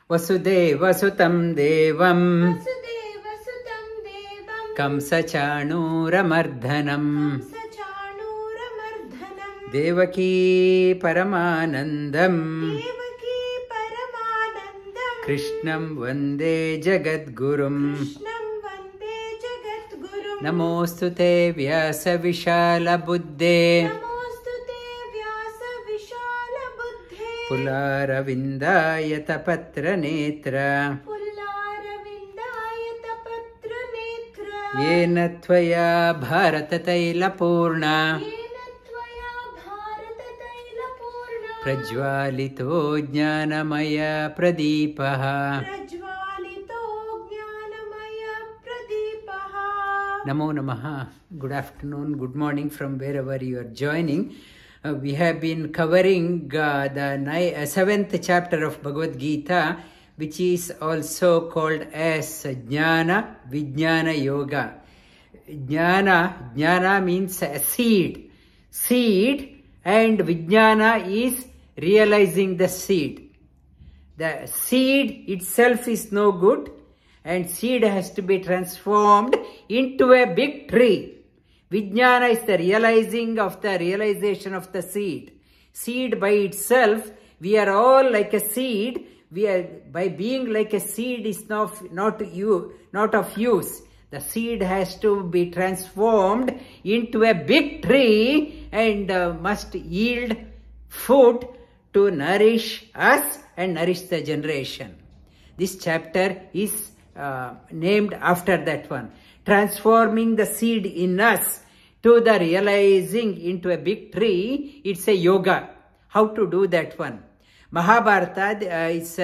Vasudeva sutam devam Vasudeva sutam devam Kamsa-chanura-mardhanam Kamsa-chanura-mardhanam Devaki paramanandam Devaki paramanandam Krishnam vande jagadgurum Krishnam vande jagadgurum Namostute vyasa vishala buddhe Namostute vyasa vishala buddhe Pularavindayata patra netra Pullaravindayata patra netra Yena tvaya bharata taila purna Yena tvaya bharata taila purna Prajvalito jnanamaya pradipaha Prajvalito jnanamaya pradipaha Namo Namaha. Good afternoon, good morning from wherever you are joining. We have been covering the 7th chapter of Bhagavad Gita, which is also called as Jnana Vijnana Yoga. Jnana means a seed. Seed, and Vijnana is realizing the seed. The seed itself is no good, and seed has to be transformed into a big tree. Vijnana is the realization of the seed. Seed by itself, we are all like a seed. By being like a seed is not of use. The seed has to be transformed into a big tree and must yield food to nourish us and nourish the generation. This chapter is named after that one. Transforming the seed in us to the realizing into a big tree, it's a yoga. How to do that one? Mahabharata is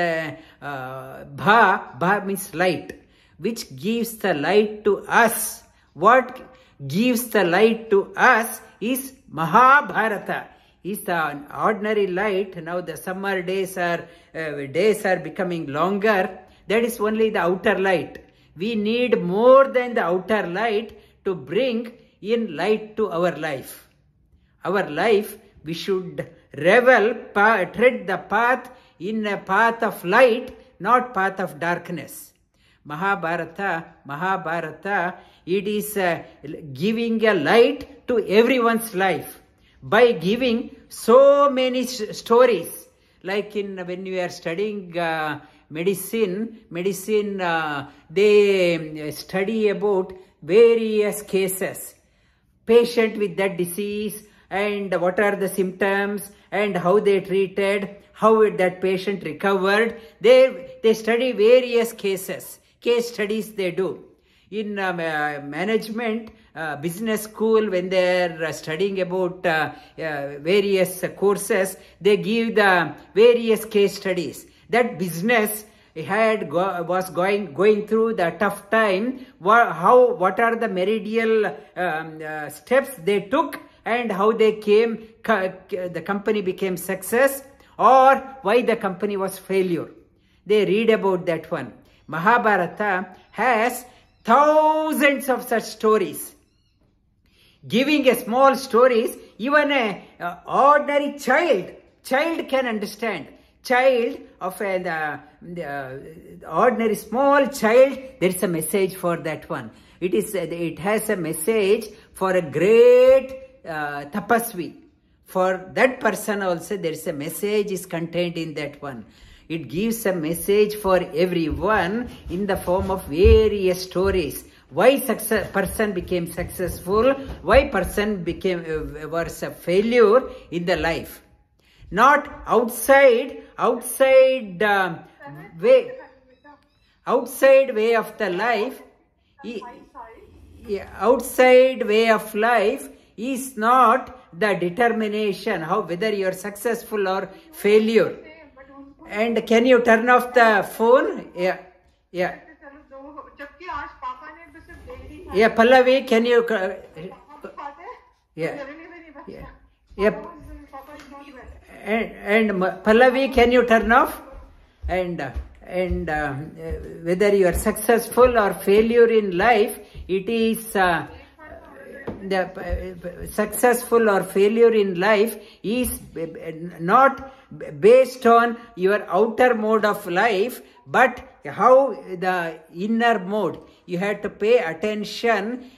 Bha means light, which gives the light to us. What gives the light to us is Mahabharata. Is the ordinary light. Now the summer days are becoming longer. That is only the outer light. We need more than the outer light to bring in light to our life. Our life, we should tread the path in a path of light, not path of darkness. Mahabharata, it is giving a light to everyone's life by giving so many stories. Like when we are studying medicine, they study about various cases. Patient with that disease and what are the symptoms and how they treated, how that patient recovered. They study various cases, case studies they do. In management, business school, when they are studying about various courses, they give the various case studies. That business was going through the tough time. What are the meridial steps they took and how they came, the company became success, or why the company was failure. They read about that one. Mahabharata has thousands of such stories. Giving a small stories, even a ordinary child can understand. Child of the ordinary small child, there is a message for that one. It has a message for a great tapasvi. For that person also, there is a message is contained in that one. It gives a message for everyone in the form of various stories. Why person became successful, why person was a failure in the life. Not outside way of the life. Outside way of life is not the determination whether you are successful or failure. And can you turn off the phone? Yeah. Yeah, Pallavi, can you? Yeah. And Pallavi, can you turn off? And whether you are successful or failure in life, it is the successful or failure in life is not based on your outer mode of life, but how the inner mode. You have to pay attention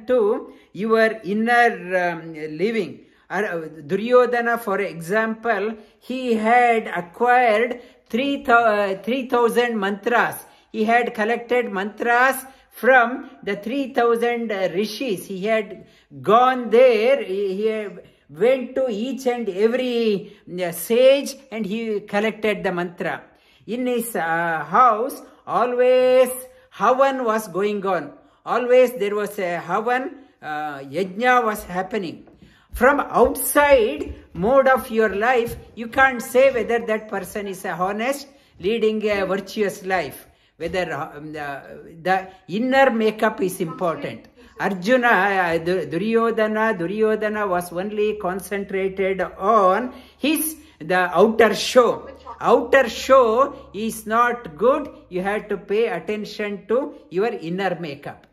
to your inner living. Duryodhana, for example, he had acquired 3,000 mantras. He had collected mantras from the 3,000 rishis. He had gone there, he went to each and every sage and he collected the mantra. In his house, always Havan was going on. Always there was a Havan, Yajna was happening. From outside mode of your life, you can't say whether that person is honest, leading a virtuous life. Whether the inner makeup is important. Arjuna, Duryodhana was only concentrated on the outer show. Outer show is not good. You have to pay attention to your inner makeup.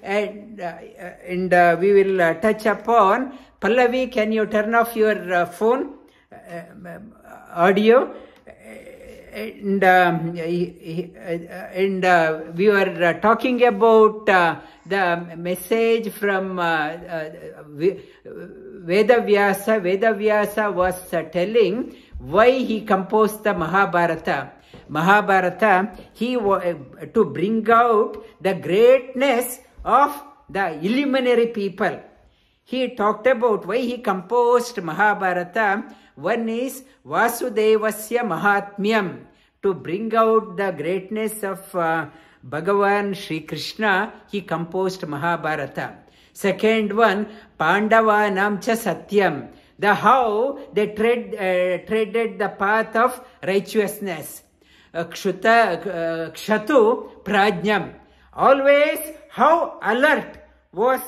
And we will touch upon. Pallavi, can you turn off your phone audio? And we were talking about the message from Vedavyasa. Vedavyasa was telling why he composed the Mahabharata. To bring out the greatness of the eliminary people. He talked about why he composed Mahabharata. One is Vasudevasya Mahatmyam, to bring out the greatness of Bhagavan Sri Krishna. He composed Mahabharata. Second one, Pandavanam cha Satyam, the how they treaded the path of righteousness. Kshatu Prajnam, always how alert was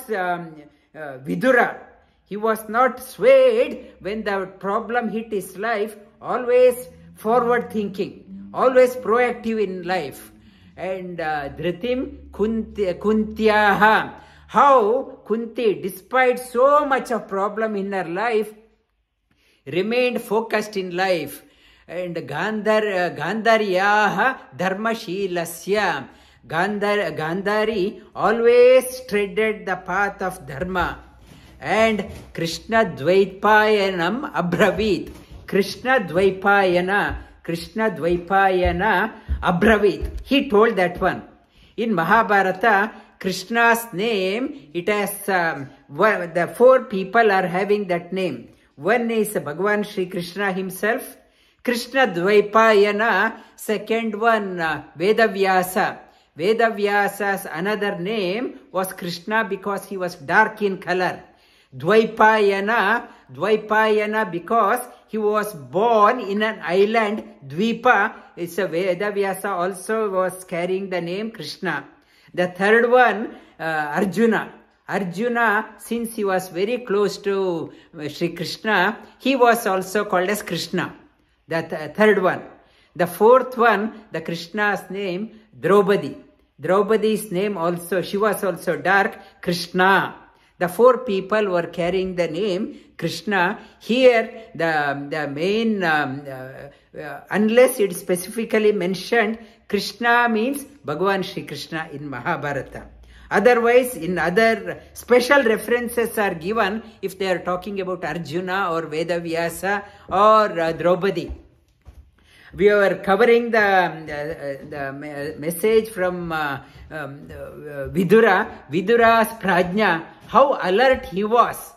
Vidura. He was not swayed when the problem hit his life, always forward thinking, always proactive in life. And Dhritim Kuntyaha, how Kunti, despite so much of problem in her life, remained focused in life. And Gandharyaha Dharmashilasya, Gandhari always treaded the path of Dharma. And Krishna Dvaipayanam Abravit. Krishna Dvaipayana Abravit. He told that one. In Mahabharata, Krishna's name, it has, the four people are having that name. One is Bhagavan Sri Krishna himself, Krishna Dvaipayana. Second one, Vedavyasa. Vedavyasa's another name was Krishna because he was dark in color. Dvaipayana because he was born in an island, Dvipa. It's a Vedavyasa also was carrying the name Krishna. The third one, Arjuna. Arjuna, since he was very close to Sri Krishna, he was also called as Krishna. The third one. The fourth one, the Krishna's name, Draupadi. Draupadi's name also, she was also dark, Krishna. The four people were carrying the name Krishna. Here, the main, unless it is specifically mentioned, Krishna means Bhagavan Sri Krishna in Mahabharata. Otherwise, in other special references are given if they are talking about Arjuna or Vedavyasa or Draupadi. We were covering the message from Vidura's Prajna, how alert he was.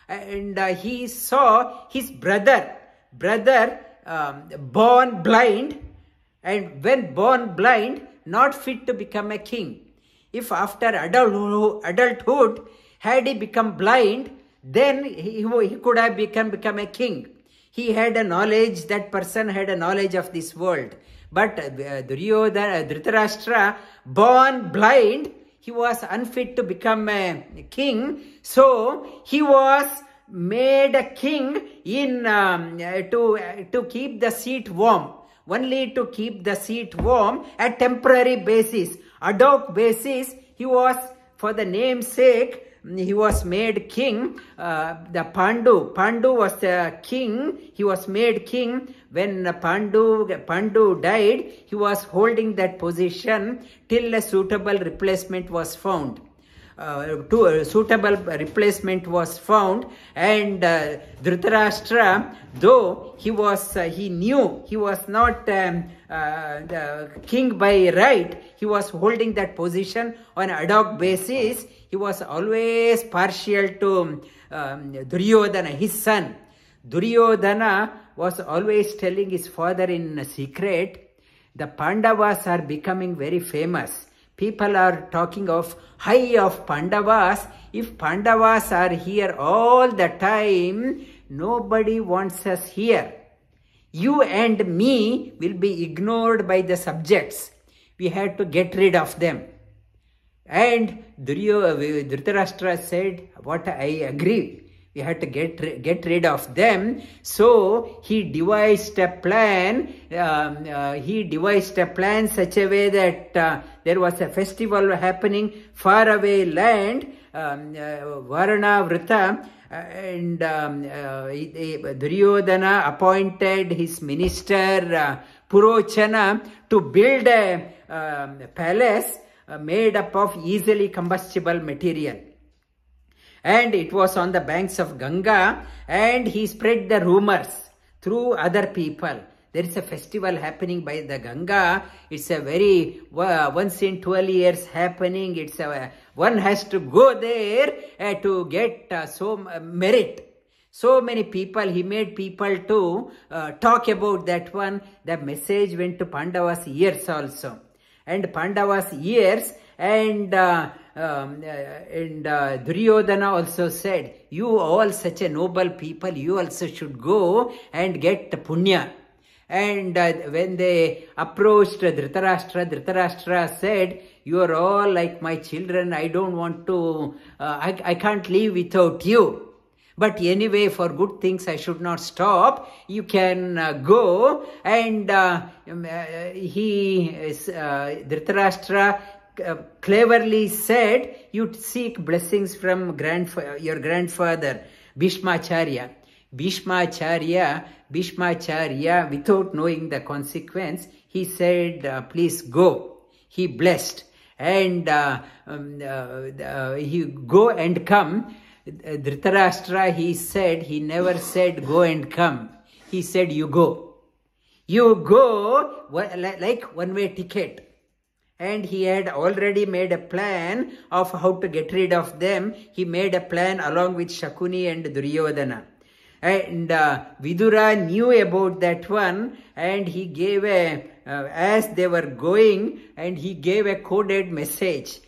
And he saw his brother born blind, and when born blind, not fit to become a king. If after adulthood, had he become blind, then he could have become a king. He had a knowledge, that person had a knowledge of this world. But Dhritarashtra, born blind, he was unfit to become a king. So he was made a king in to keep the seat warm. Only to keep the seat warm at temporary basis. Ad hoc basis, he was, for the name's sake, king. The Pandu was the king. He was made king. When Pandu died, he was holding that position till a suitable replacement was found. Suitable replacement was found, and Dhritarashtra, though he knew he was not the king by right, he was holding that position on ad hoc basis. He was always partial to Duryodhana, his son. Duryodhana was always telling his father in secret, the Pandavas are becoming very famous. People are talking of high of Pandavas. If Pandavas are here all the time, nobody wants us here. You and me will be ignored by the subjects. We had to get rid of them. And Dhritarashtra said, what I agree. We had to get rid of them. So he devised a plan. Such a way that there was a festival happening far away land, Varana Vrita, and Duryodhana appointed his minister Purochana to build a palace made up of easily combustible material. And it was on the banks of Ganga, and he spread the rumors through other people. There is a festival happening by the Ganga. It's a very once in 12 years happening. It's one has to go there to get merit. So many people, he made people to talk about that one. The message went to Pandavas' ears also. And Pandavas' ears, and Duryodhana also said, you all such a noble people, you also should go and get punya. And when they approached Dhritarashtra said, you are all like my children, I don't want to, I can't live without you. But anyway, for good things I should not stop. You can go. And Dhritarashtra cleverly said, you seek blessings from your grandfather, Bhishmacharya. Bhishmacharya, without knowing the consequence, he said, please go. He blessed. And he go and come. Dhritarashtra, he never said go and come. He said you go. You go like one-way ticket. And he had already made a plan of how to get rid of them. He made a plan along with Shakuni and Duryodhana. And Vidura knew about that one, and he gave as they were going, and he gave a coded message.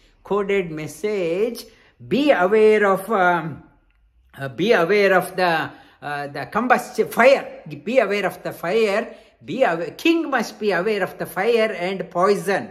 Be aware of the combustion fire. Be aware of the fire. King must be aware of the fire and poison.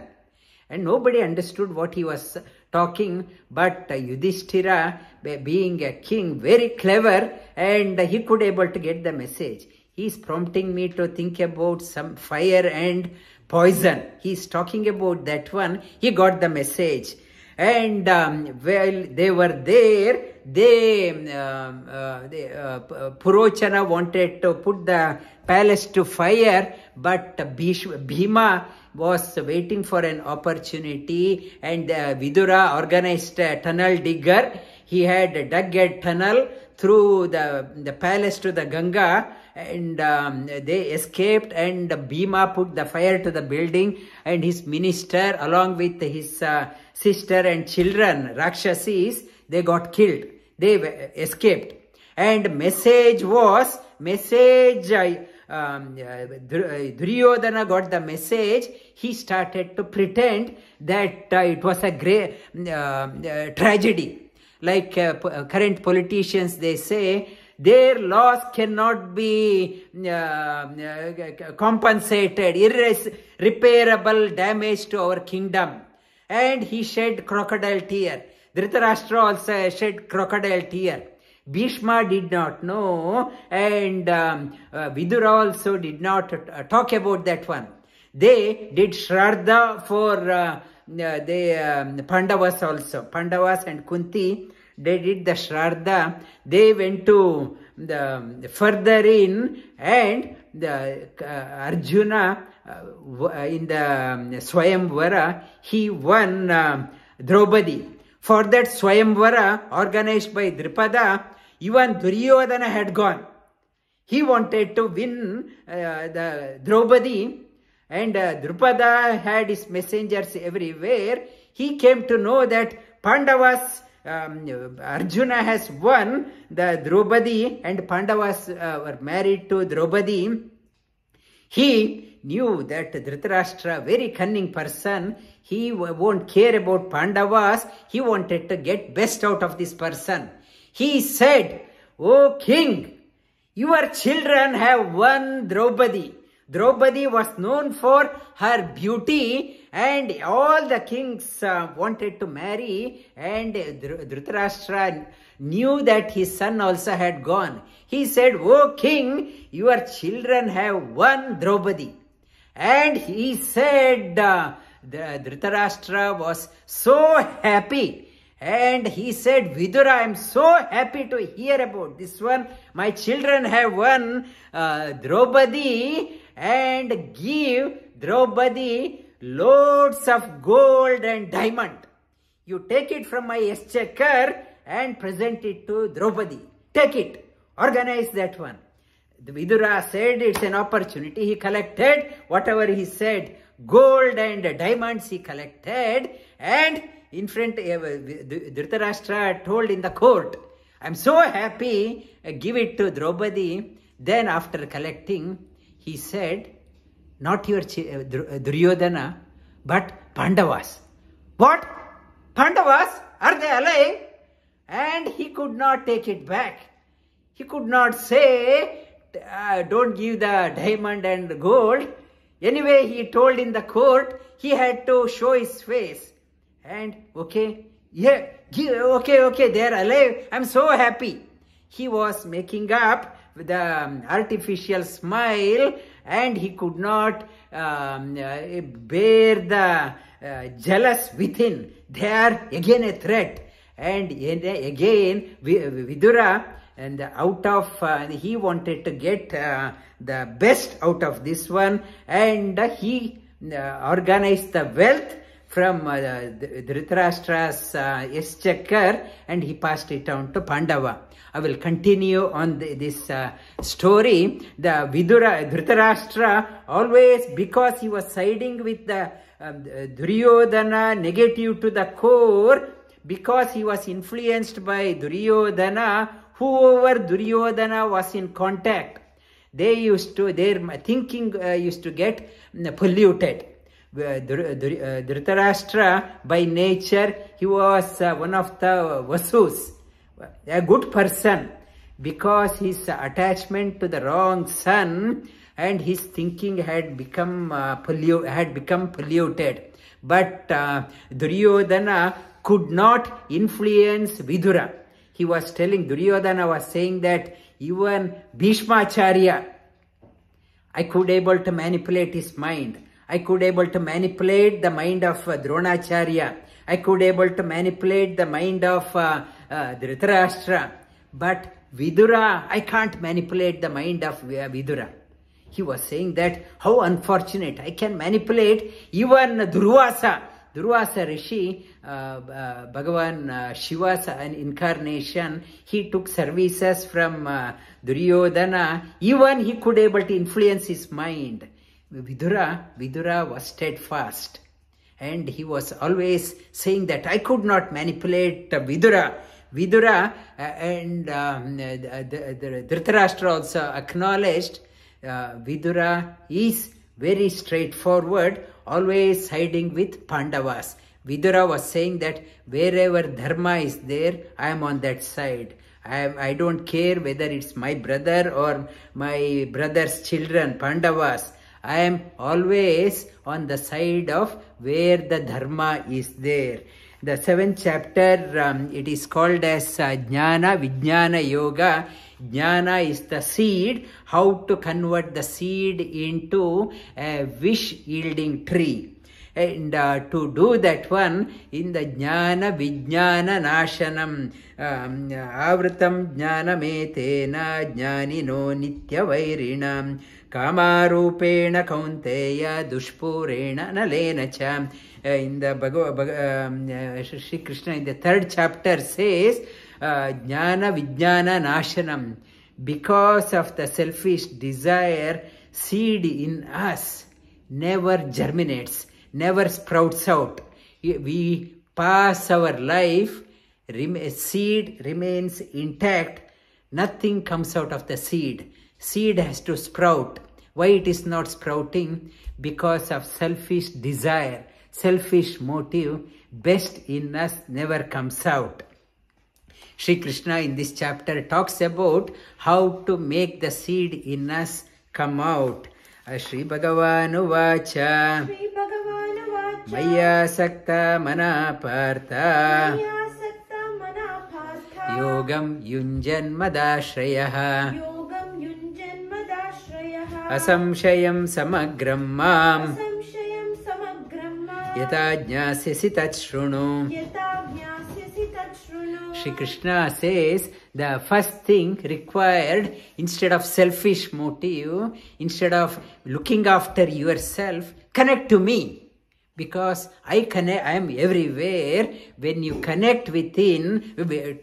And nobody understood what he was talking, but Yudhishthira, being a king, very clever, and he could able to get the message. He is prompting me to think about some fire and poison. He is talking about that one. He got the message. And while they were there, Purochana wanted to put the palace to fire, but Bhima was waiting for an opportunity, and Vidura organized a tunnel digger. He had dug a tunnel through the palace to the Ganga, and they escaped, and Bhima put the fire to the building, and his minister along with his sister and children, Rakshasis, they got killed. They escaped. And Duryodhana got the message. He started to pretend that it was a great tragedy. Like current politicians, they say, their loss cannot be compensated, irreparable damage to our kingdom. And he shed crocodile tear. Dhritarashtra also shed crocodile tear. Bhishma did not know, and Vidura also did not talk about that one. They did Shraddha for the Pandavas also. Pandavas and Kunti they did the Shraddha, they went to the further in, and the Arjuna in the Swayamvara, he won Draupadi. For that Swayamvara organized by Dripada, even Duryodhana had gone. He wanted to win the Draupadi, and Drupada had his messengers everywhere. He came to know that Pandavas, Arjuna has won the Draupadi, and Pandavas were married to Draupadi. He knew that Dhritarashtra, very cunning person, he won't care about Pandavas. He wanted to get best out of this person. He said, "O king, your children have won Draupadi." Draupadi was known for her beauty, and all the kings wanted to marry, and Dhritarashtra knew that his son also had gone. He said, "O king, your children have won Draupadi." And he said, Dhritarashtra was so happy. And he said, "Vidura, I am so happy to hear about this one. My children have won Draupadi, and give Draupadi loads of gold and diamond. You take it from my exchequer and present it to Draupadi. Take it. Organize that one." The Vidura said it's an opportunity. He collected whatever he said. Gold and diamonds he collected, and in front, Dhritarashtra told in the court, "I'm so happy, give it to Draupadi." Then after collecting, he said, "Not your Duryodhana, but Pandavas." "What? Pandavas? Are they alive?" And he could not take it back. He could not say, "Don't give the diamond and gold." Anyway, he told in the court, he had to show his face. And okay, they are alive. I'm so happy. He was making up the artificial smile, and he could not bear the jealous within. They are again a threat. And again, Vidura, and out of, he wanted to get the best out of this one, and he organized the wealth from Dhritarashtra's exchequer, and he passed it on to Pandava. I will continue on this story. The Dhritarashtra always, because he was siding with the Duryodhana, negative to the core, because he was influenced by Duryodhana, whoever Duryodhana was in contact, their thinking used to get polluted. Dhritarashtra, by nature, he was one of the Vasus, a good person, because his attachment to the wrong son and his thinking had become polluted. But Duryodhana could not influence Vidura. He was telling, Duryodhana was saying that even Bhishmacharya, I could able to manipulate his mind. I could able to manipulate the mind of Dronacharya. I could able to manipulate the mind of Dhritarashtra. But Vidura, I can't manipulate the mind of Vidura. He was saying that, how unfortunate, I can manipulate even Durvasa. Durvasa Rishi, Bhagavan Shiva's incarnation, he took services from Duryodhana. Even he could able to influence his mind. Vidura was steadfast. And he was always saying that I could not manipulate Vidura. And Dhritarashtra also acknowledged Vidura is very straightforward, always siding with Pandavas. Vidura was saying that wherever dharma is there, I am on that side. I don't care whether it's my brother or my brother's children, Pandavas. I am always on the side of where the dharma is there. The 7th chapter, it is called as Jnana Vijnana Yoga. Jnana is the seed, how to convert the seed into a wish-yielding tree. And to do that one in the jnana vijnana nashanam avritam jnanametena jnanino nityavairinam kamarupena kaunteya dushpurena nalena cha. In the Shri Krishna in the 3rd chapter says jnana vijnana nashanam. Because of the selfish desire, seed in us never germinates, never sprouts out. We pass our life, seed remains intact, nothing comes out of the seed. Seed has to sprout. Why it is not sprouting? Because of selfish desire, selfish motive, best in us never comes out. Shri Krishna in this chapter talks about how to make the seed in us come out. Shri Bhagavanu Vacha Maya Sakta Manapartha Yogam Yunjan Madashrayah Asamshayam Samagram Mam Yata Jnasya Tat Shrunu. Shri Krishna says the first thing required, instead of selfish motive, instead of looking after yourself, connect to me. Because I am everywhere. When you connect within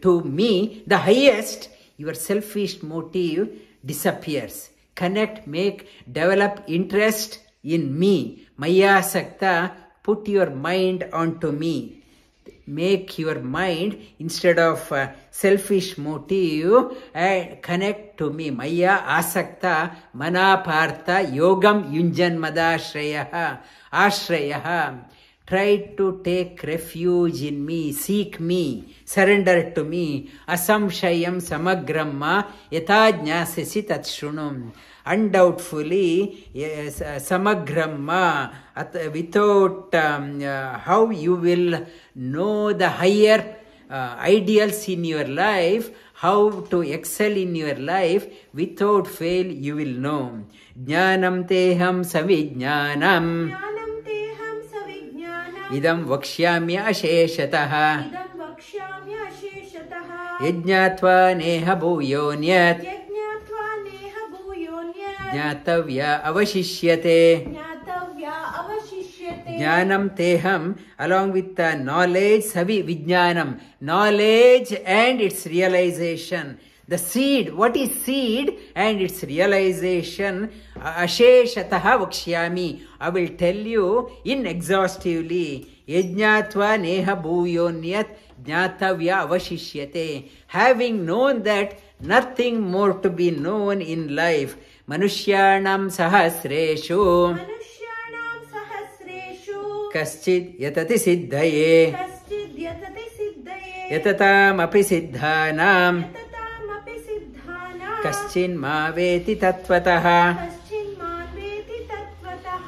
to me, the highest, your selfish motive disappears. Connect, develop interest in me. Maya Sakta, put your mind onto me. Make your mind, instead of selfish motive, connect to me. Maya asakta manapartha yogam yunjan madashrayaha. Ashrayaha. Try to take refuge in me, seek me, surrender to me. Asamshayam samagramma yatha tat shrunum. Undoubtfully, yes, samagramma, without how you will know the higher ideals in your life, how to excel in your life, without fail you will know. Jnanam teham savijnanam idam vakshyamya asheshataha yajnatva neha bhuyonyat Jnatavya avashishyate. Jnanam teham, along with the knowledge, savi vijnanam, knowledge and its realization. The seed, what is seed and its realization? Asheshataha vakshyami. I will tell you inexhaustively. Yajnatva neha bhuyonyat jnatavya avashishyate. Having known that nothing more to be known in life. Manushyanam sahasreshu kaschid yatati siddhaye yatatam api siddhanam kaschin ma veti tattvataha.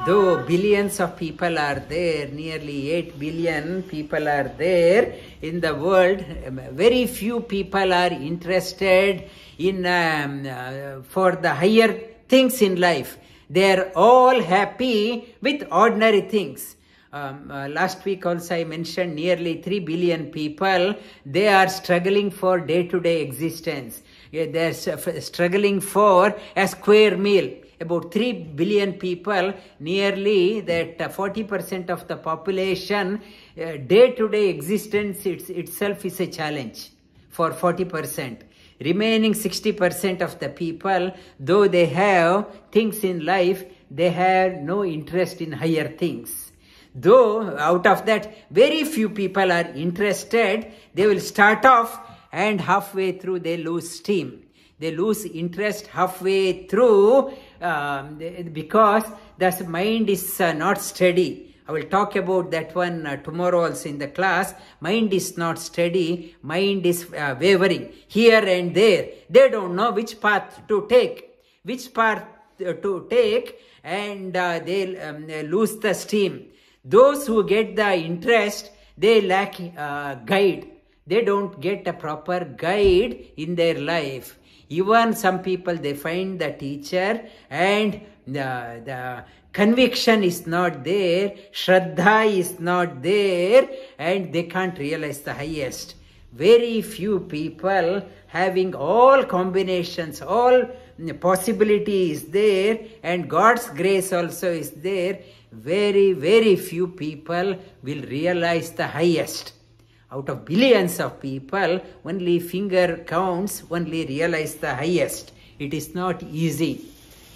Though billions of people are there, nearly 8 billion people are there in the world, very few people are interested in for the higher things in life. They are all happy with ordinary things. Last week also I mentioned nearly 3 billion people, they are struggling for day-to-day existence. They are struggling for a square meal. About 3 billion people, nearly that 40% of the population, day-to-day existence itself is a challenge for 40%. Remaining 60% of the people, though they have things in life, they have no interest in higher things. Though out of that, very few people are interested, they will start off and halfway through they lose steam. They lose interest halfway through because the mind is not steady. I will talk about that one tomorrow also in the class. Mind is not steady. Mind is wavering here and there. They don't know which path to take. And they lose the steam. Those who get the interest, they lack guide. They don't get a proper guide in their life. Even some people, they find the teacher and the conviction is not there, Shraddha is not there, and they can't realize the highest. Very few people having all combinations, all possibility is there, and God's grace also is there. Very, very few people will realize the highest. Out of billions of people, only finger counts, only realize the highest. It is not easy.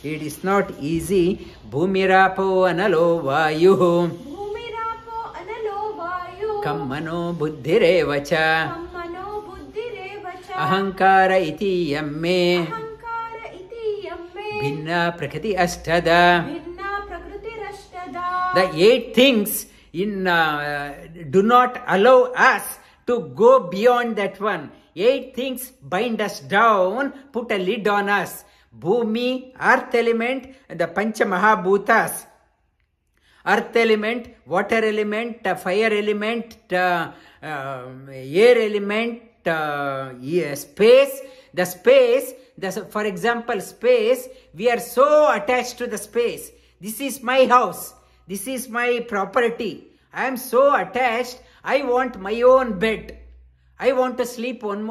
It is not easy. Bhumirapo analo vayu. Bhumirapo analo vayu. Kammano buddhirevacha. Kammano buddhirevacha. Ahankara iti yamme. Ahankara iti yamme. Bhinna prakriti ashtada. Bhinna prakriti rashtada. The 8 things do not allow us to go beyond that one. 8 things bind us down, put a lid on us. Bhumi, earth element, the Pancha Mahabhutas. Earth element, water element, fire element, air element, space. The space, for example, space, we are so attached to the space. This is my house. This is my property. I am so attached. I want my own bed. I want to sleep on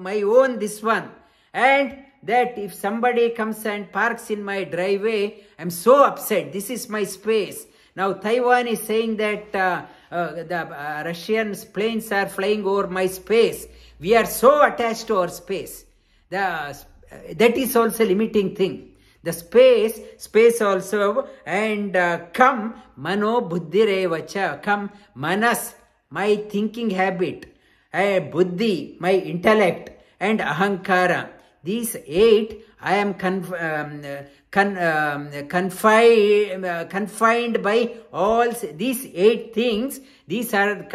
my own this one. And that if somebody comes and parks in my driveway, I am so upset. This is my space. Now Taiwan is saying that the Russian planes are flying over my space. We are so attached to our space. That is also a limiting thing. The space also, and come mano buddhirevacha, come manas, my thinking habit, buddhi, my intellect, and ahankara. These 8, I am confined by all these 8 things. These are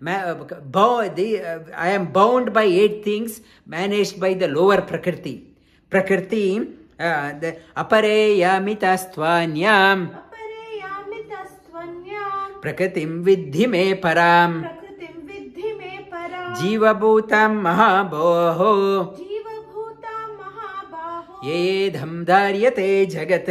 I am bound by 8 things managed by the lower prakriti. Prakriti. The apare yamitastvanyam prakritim vidhi me param jiva bhutam mahabhoho yedham dharyate jagat.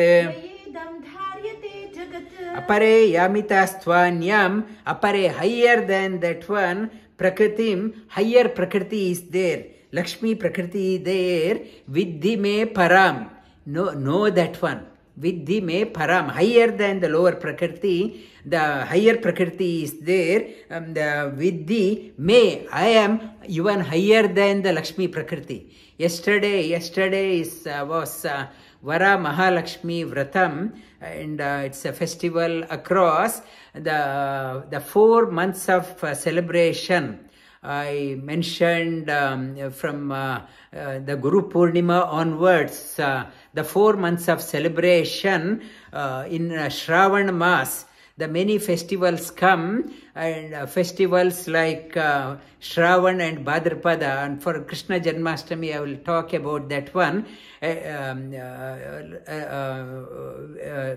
Apare yamitastvanyam, apare, higher than that one, prakritim, higher prakriti is there. Lakshmi prakriti is there. Vidhi me param. Know that one. Vidhi me param. Higher than the lower prakriti. The higher prakriti is there. The vidhi me. I am even higher than the Lakshmi prakriti. Yesterday was Vara Mahalakshmi Vratam, and it's a festival across the 4 months of celebration. I mentioned from the Guru Purnima onwards, the 4 months of celebration in Shravan Mas. The many festivals come, and festivals like Shravan and Bhadrapada, and for Krishna Janmashtami I will talk about that one.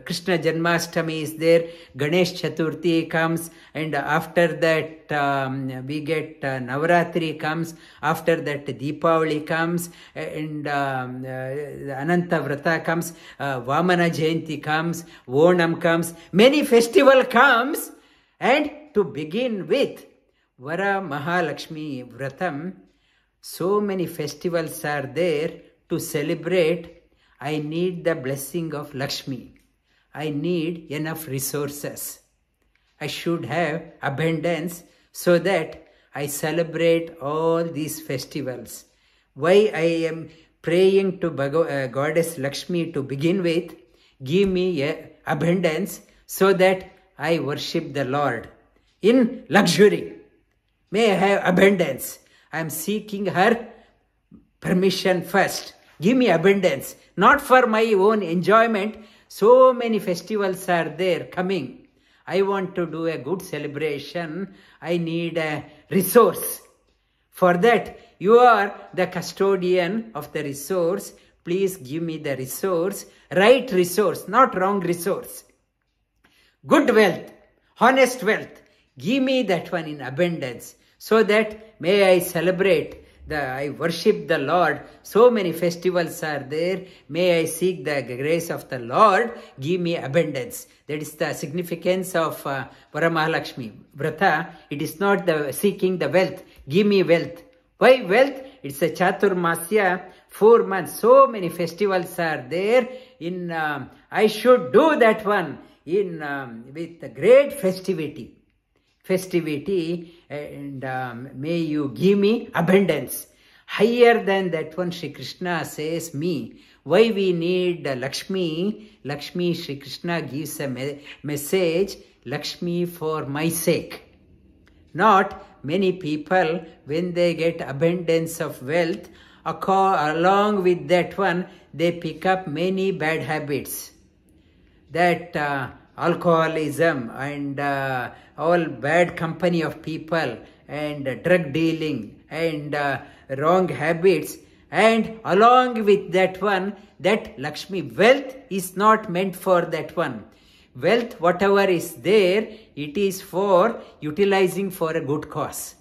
Krishna Janmashtami is there, Ganesh Chaturthi comes, and after that we get Navaratri comes, after that Deepavali comes, and Ananta Vrata comes, Vamana Jayanti comes, Onam comes, many festival comes. And to begin with Vara Mahalakshmi Vratam, so many festivals are there to celebrate. I need the blessing of Lakshmi. I need enough resources. I should have abundance so that I celebrate all these festivals. Why I am praying to Goddess Lakshmi to begin with, give me abundance so that I worship the Lord in luxury. May I have abundance. I am seeking her permission first. Give me abundance, not for my own enjoyment. So many festivals are there coming. I want to do a good celebration. I need a resource. For that, you are the custodian of the resource. Please give me the resource, right resource, not wrong resource. Good wealth, honest wealth. Give me that one in abundance, so that may I celebrate I worship the Lord. So many festivals are there. May I seek the grace of the Lord. Give me abundance. That is the significance of Varamahalakshmi Vrata. It is not the seeking the wealth. Give me wealth. Why wealth? It's a Chaturmasya, 4 months. So many festivals are there. I should do that one with great festivity. And may you give me abundance. Higher than that one, Shri Krishna says me. Why we need Lakshmi? Lakshmi, Shri Krishna gives a message, Lakshmi for my sake. Not many people, when they get abundance of wealth, along with that one, they pick up many bad habits. That alcoholism and all bad company of people and drug dealing and wrong habits, and along with that one, that Lakshmi, wealth is not meant for that one. Wealth, whatever is there, it is for utilizing for a good cause.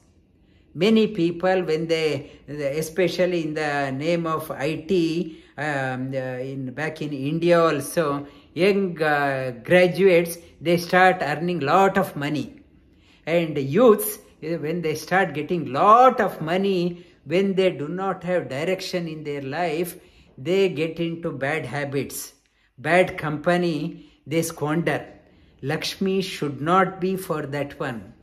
Many people, when they, especially in the name of IT, back in India also, young graduates, they start earning lot of money. And youths, when they start getting lot of money, when they do not have direction in their life, they get into bad habits, bad company, they squander. Lakshmi should not be for that one.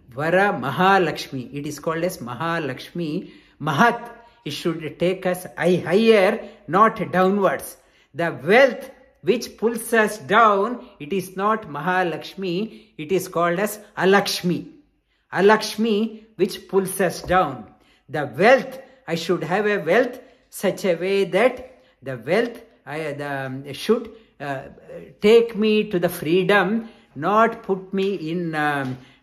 Vara Mahalakshmi, it is called as Mahalakshmi. Mahat, it should take us higher, not downwards. The wealth which pulls us down, it is not Mahalakshmi, it is called as Alakshmi. Alakshmi, which pulls us down. The wealth, I should have a wealth such a way that the wealth should take me to the freedom, not put me in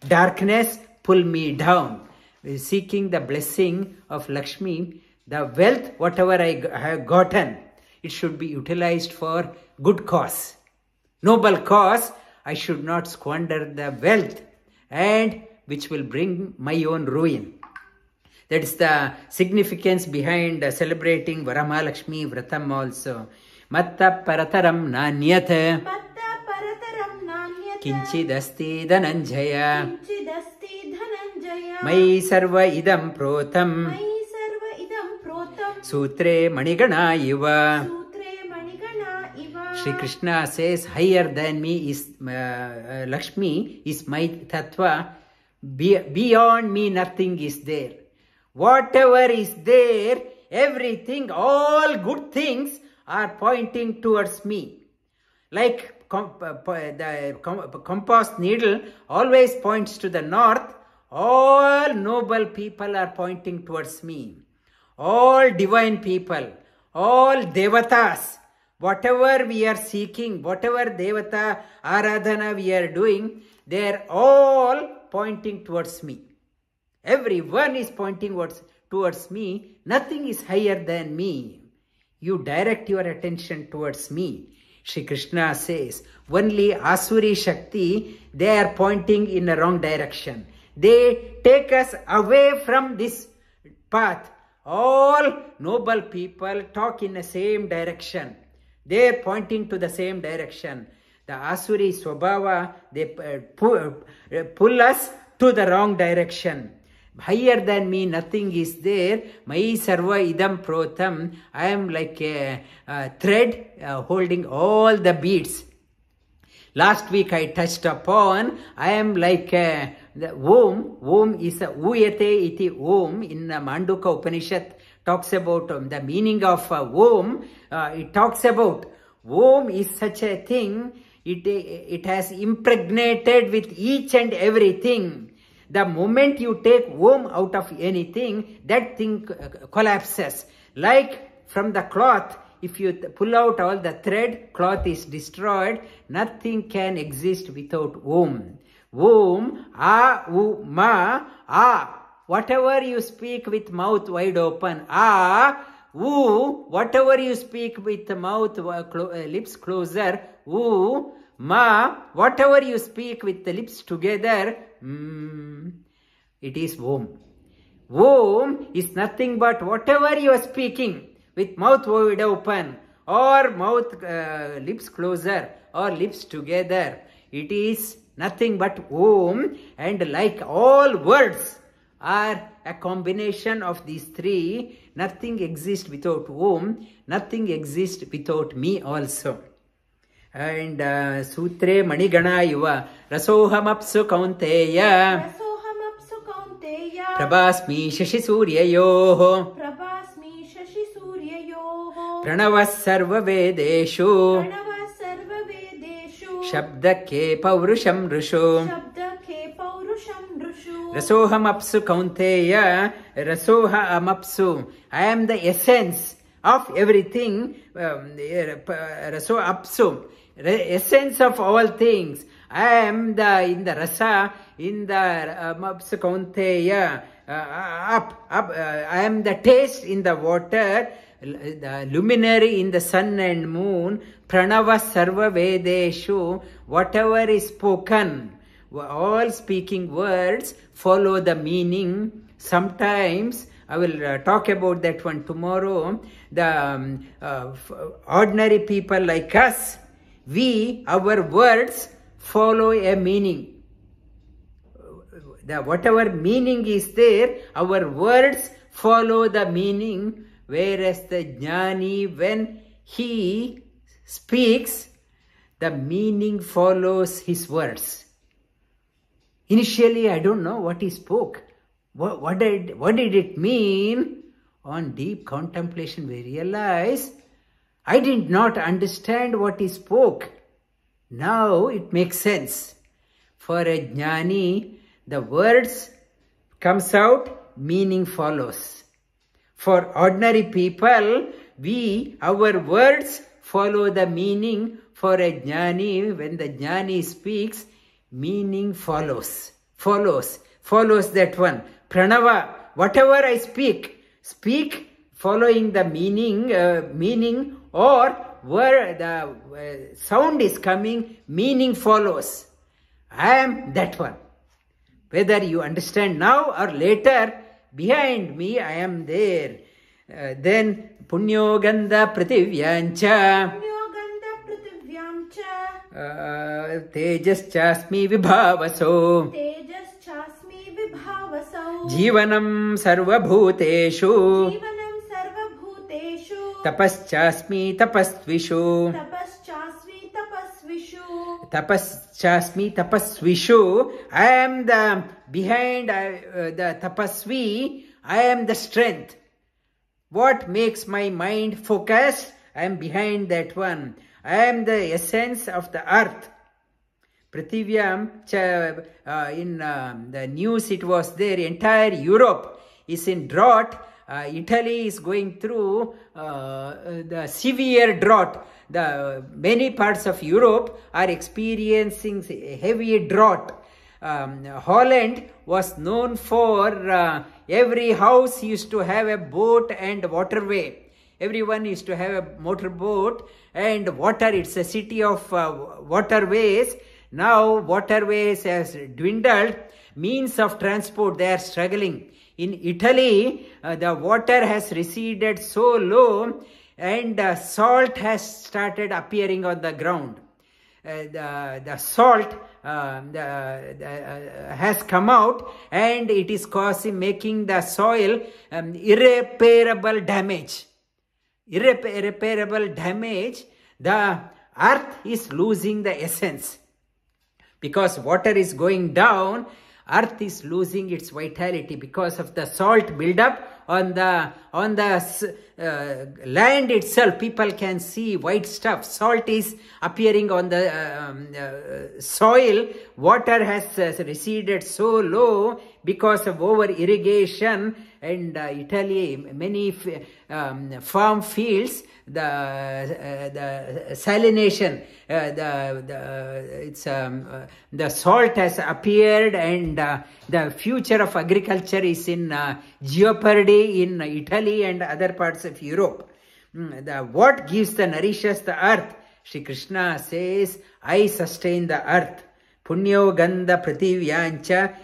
darkness, pull me down. Seeking the blessing of Lakshmi, the wealth, whatever I have gotten, it should be utilized for good cause. Noble cause, I should not squander the wealth, and which will bring my own ruin. That is the significance behind celebrating Varamahalakshmi Vratam also. Matta parataram nanyat kinchidasti dhananjaya mai sarva idam protam sutre manigana iva. Shri Krishna says, higher than me is Lakshmi, is my tattva. Beyond me nothing is there. Whatever is there, everything, all good things are pointing towards me. Like the compass needle always points to the north, all noble people are pointing towards me. All divine people, all devatas, whatever we are seeking, whatever devata aradhana we are doing, they are all pointing towards me. Everyone is pointing towards me. Nothing is higher than me. You direct your attention towards me. Shri Krishna says, only Asuri Shakti, they are pointing in the wrong direction. They take us away from this path. All noble people talk in the same direction. They are pointing to the same direction. The Asuri Swabhava, they pull us to the wrong direction. Higher than me, nothing is there. Mai sarva idam protam. I am like a thread holding all the beads. Last week I touched upon, I am like the Om. Om is a Uyate iti Om in Manduka Upanishad. Talks about the meaning of Om. It talks about Om is such a thing. It has impregnated with each and everything. The moment you take Om out of anything, that thing collapses. Like from the cloth, if you pull out all the thread, cloth is destroyed. Nothing can exist without Om. Om, A, U, Ma, A. Whatever you speak with mouth wide open, A, U, whatever you speak with the mouth, lips closer, U, Ma, whatever you speak with the lips together, it is Om. Om is nothing but whatever you are speaking with mouth wide open or mouth lips closer or lips together. It is nothing but Om, and like all words are a combination of these three. Nothing exists without Om, nothing exists without me also. And Sutre Manigana Yuva Rasohamapsu Kaunteya Rasohamapsu Kaunteya Prabhasmi Shashi Suryayoho Prabhasmi Shashi Suryayoho Pranavas Sarva Vedeshu Pranavas Sarva Vedeshu Shabdake Paurusham Rushu Shabdake Paurusham Rushu Rasohamapsu Kaunteya Rasohamapsu. I am the essence of everything. Rasoapsu, essence of all things. I am in the rasa, in the mapsu kaunteya, up. I am the taste in the water, the luminary in the sun and moon. Pranava sarva vedeshu. Whatever is spoken, all speaking words follow the meaning. Sometimes I will talk about that one tomorrow. The ordinary people like us, our words follow a meaning. Whatever meaning is there, our words follow the meaning. Whereas the jnani, when he speaks, the meaning follows his words. Initially, I don't know what he spoke. What did it mean? On deep contemplation, we realize I did not understand what he spoke. Now it makes sense. For a jnani, the words comes out, meaning follows. For ordinary people, our words follow the meaning. For a jnani, when the jnani speaks, meaning follows that one. Pranava, whatever I speak following the meaning, or where the sound is coming, meaning follows. I am that one. Whether you understand now or later, behind me I am there. Then punyo gandha prativyancha tejas chasmi vibhavaso Jivanam sarvabhuteshu tapaschasmi tapasvishu I am the behind the tapasvi. I am the strength. What makes my mind focused? I am behind that one. I am the essence of the earth. Prithivyam, in the news it was there, entire Europe is in drought. Italy is going through the severe drought. Many parts of Europe are experiencing heavy drought. Holland was known for every house used to have a boat and waterway. Everyone used to have a motorboat and water. It's a city of waterways. Now waterways has dwindled. Means of transport, they are struggling. In Italy, the water has receded so low and salt has started appearing on the ground. The salt has come out and it is making the soil irreparable damage. Irreparable damage. The earth is losing the essence. Because water is going down, earth is losing its vitality because of the salt buildup on the land itself. People can see white stuff. Salt is appearing on the soil. Water has receded so low because of over irrigation. And Italy, many farm fields, the salination, the salt has appeared, and the future of agriculture is in jeopardy in Italy and other parts of Europe. What nourishes the earth? Shri Krishna says, I sustain the earth. Punyo Gandha Prativyancha,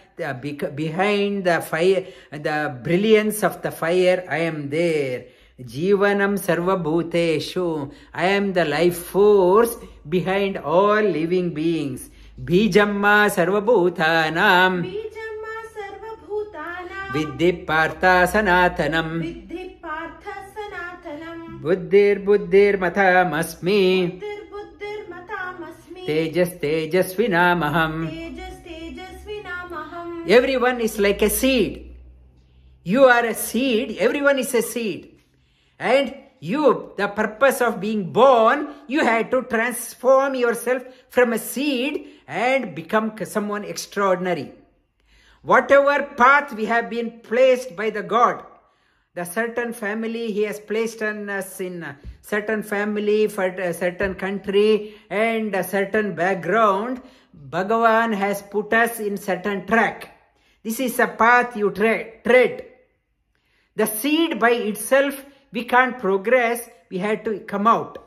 behind the fire, the brilliance of the fire, I am there. Jivanam Sarva Bhuteshu, I am the life force behind all living beings. Bijamma Sarva Bhutanam, Bijamma Sarva Bhutanam, Viddhi Partha Sanatanam, Viddhi Partha Sanatanam, Buddhir Matamasmi, Buddhir Matamasmi, Tejasvinamaham. Tejasvinamaham. Everyone is like a seed. You are a seed. Everyone is a seed. And you, the purpose of being born, you had to transform yourself from a seed and become someone extraordinary. Whatever path we have been placed by the God, the certain family He has placed on us in a certain family for a certain country and a certain background, Bhagavan has put us in certain track. This is a path you tread. The seed by itself, we can't progress, we had to come out.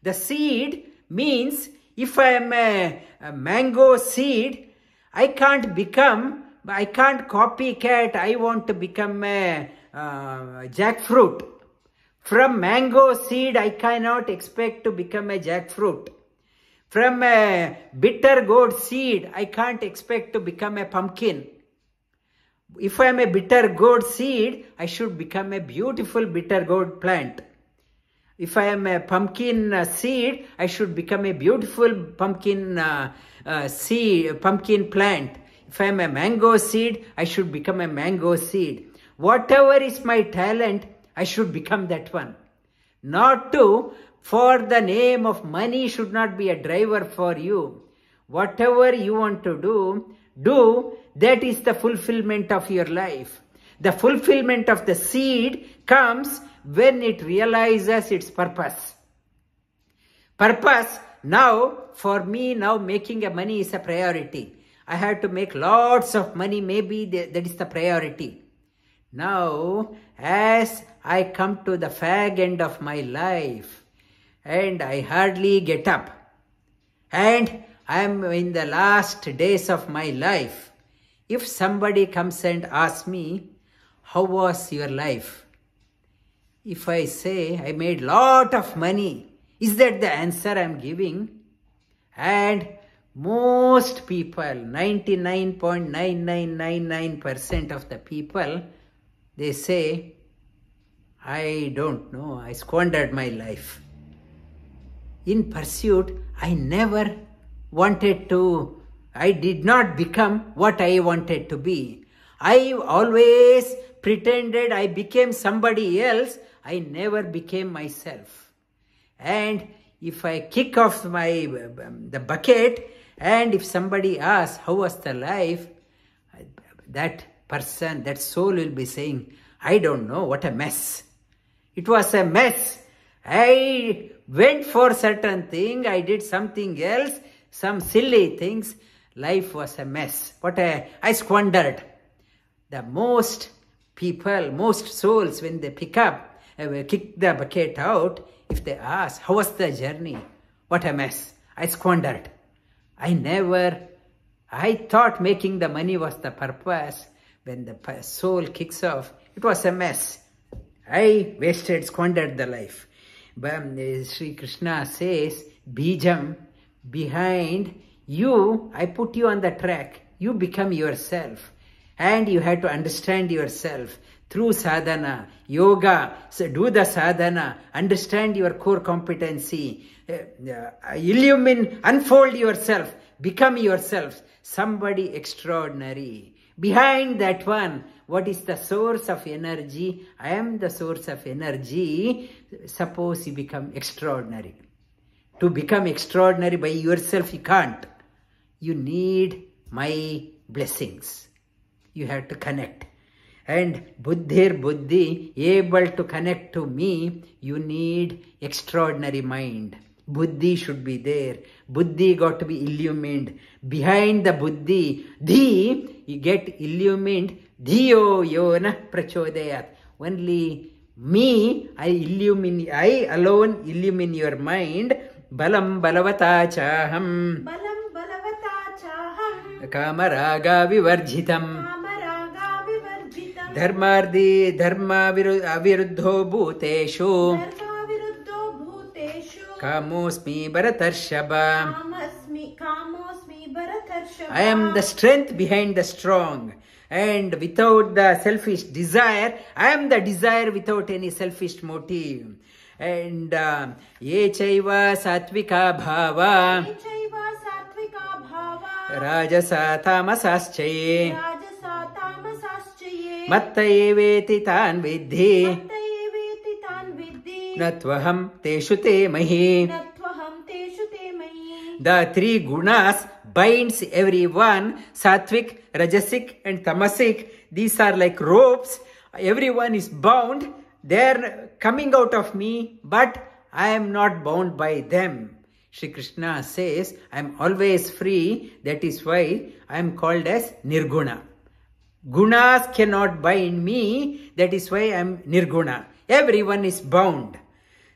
The seed means, if I am a mango seed, I can't copycat, I want to become a jackfruit. From mango seed, I cannot expect to become a jackfruit. From a bitter gourd seed, I can't expect to become a pumpkin. If I am a bitter gourd seed, I should become a beautiful bitter gourd plant. If I am a pumpkin seed, I should become a beautiful pumpkin pumpkin plant. If I am a mango seed, I should become a mango seed. Whatever is my talent, I should become that one. Not to, for the name of money should not be a driver for you. Whatever you want to do, that is the fulfillment of your life. The fulfillment of the seed comes when it realizes its purpose. Purpose, now, for me, now making a money is a priority. I have to make lots of money, maybe that is the priority. Now, as I come to the fag end of my life, and I hardly get up, and I am in the last days of my life, if somebody comes and asks me, how was your life? If I say, I made lot of money, is that the answer I am giving? And most people, 99.9999% of the people, they say, I don't know, I squandered my life. In pursuit, I never wanted to, I did not become what I wanted to be. I always pretended I became somebody else. I never became myself. And if I kick off the bucket, and if somebody asks, how was the life? That person, that soul will be saying, I don't know, what a mess. It was a mess. I went for certain thing, I did something else, some silly things. Life was a mess. I squandered. The most people, most souls, when they kick the bucket out, if they ask, how was the journey? What a mess. I squandered. I thought making the money was the purpose. When the soul kicks off, it was a mess. I squandered the life. But Sri Krishna says, Bijam, behind you, I put you on the track. You become yourself. And you have to understand yourself through sadhana, yoga. So do the sadhana, understand your core competency, unfold yourself, become yourself, somebody extraordinary. Behind that one, what is the source of energy? I am the source of energy. Suppose you become extraordinary. To become extraordinary by yourself, you can't. You need my blessings. You have to connect. And buddhir buddhi, able to connect to me, you need extraordinary mind. Buddhi should be there. Buddhi got to be illumined. Behind the buddhi, dhi, you get illumined. Dhiyo yona prachodayat. Only me, I alone illumine your mind. Balam balavata chaham. Balam balavata chaham. kamaraga vivarjitam कामरागा विवर्जितम् aviruddho bhuteshu धर्माविरुद्धो भूतेषु kamosmi bharatarshaba. कामोऽस्मि भरतर्षभ I am the strength behind the strong, and without the selfish desire, I am the desire without any selfish motive. And ye chaiva satvika bhava ये चैव सात्विका भावा rajasa tamasaschaye राजसा तामसाश्चये matta eveti tan vidhi मत्त एवेति तान् विद्धि natvaham teshu te mahi. न त्वहं तेषु ते मयि The three gunas binds everyone, sattvic, rajasic and tamasic. These are like ropes. Everyone is bound. They are coming out of me, but I am not bound by them. Shri Krishna says, I am always free. That is why I am called as Nirguna. Gunas cannot bind me. That is why I am Nirguna. Everyone is bound.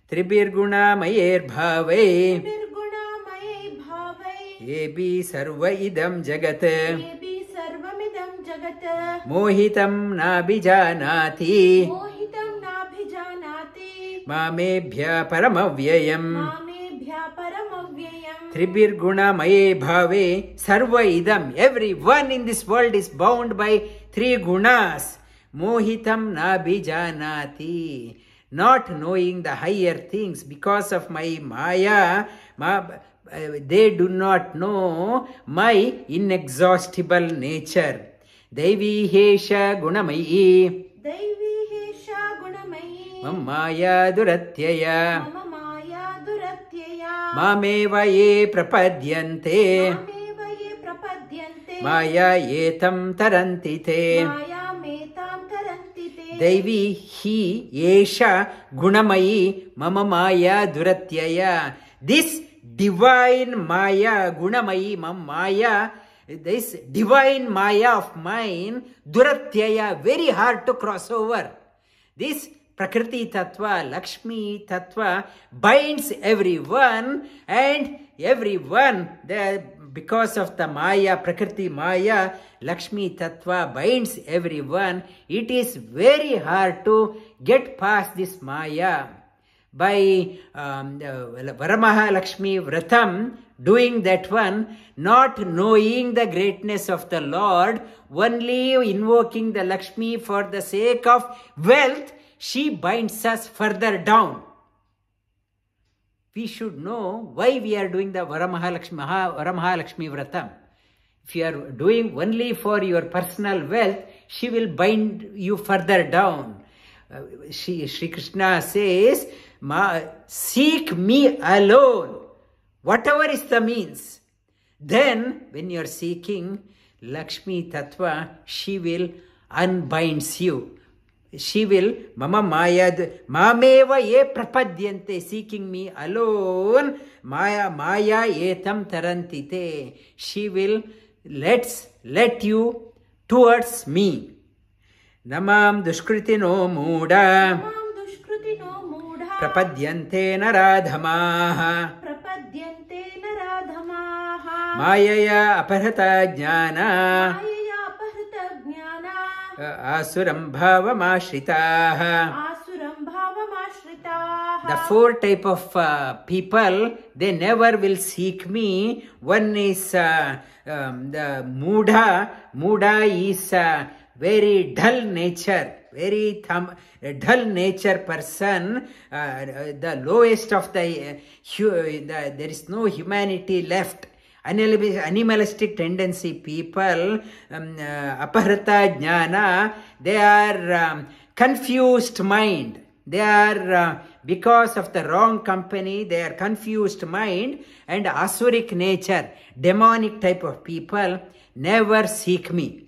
Tribir guna mayer bhave निर्गुणामये भावै yebi sarva idam jagat येऽपि सर्वमिदं जगत् mohitam nabhijanati मोहितं नाभिजानाति mamebhya paramavyayam. मामेभ्यः परमव्ययम् Tribir guna maye bhave sarva idam. Everyone in this world is bound by three gunas. Mohitam nabhijanati. Not knowing the higher things because of my maya, they do not know my inexhaustible nature. Devi hesha gunamayi दैवी हेषा गुणमयी maya duratyaya मम माया दुरत्यया mameva ye prapadyante मामेव ये प्रपद्यन्ते maya etam tarantite. मायामेतां तरन्ति ते Devi hi esha gunamayi mama maya duratyaya. This divine maya, gunamayi mam maya, this divine maya of mine, duratyaya, very hard to cross over. This Prakriti Tattva, Lakshmi Tattva binds everyone, and everyone, because of the Maya, Prakriti Maya, Lakshmi Tattva binds everyone. It is very hard to get past this Maya. By Varamaha Lakshmi Vratam, doing that one, not knowing the greatness of the Lord, only invoking the Lakshmi for the sake of wealth, she binds us further down. We should know why we are doing the Varamaha Lakshmi Vratam. If you are doing only for your personal wealth, she will bind you further down. Shri Krishna says, seek me alone, whatever is the means. Then, when you are seeking Lakshmi Tattva, she will unbinds you. She will, mama maya, mameva ye prapadyante, seeking me alone, maya etam tarantite. She will let you towards me. Namam dushkritino muda मां दुष्कृतिनो मूढा prapadyante naradhamaha प्रपद्यन्ते नराधमाः mayaya aparhata jnana मायया अपहृतज्ञाना asuram bhavamashritah. आसुरं भावमाश्रिताः The four type of people, they never will seek me. One is the Mudha. Mudha is very dull nature, very dull nature person, the lowest of there is no humanity left. Animalistic tendency people, aparhata jnana, they are confused mind. They are, because of the wrong company, they are confused mind, and asuric nature, demonic type of people, never seek me.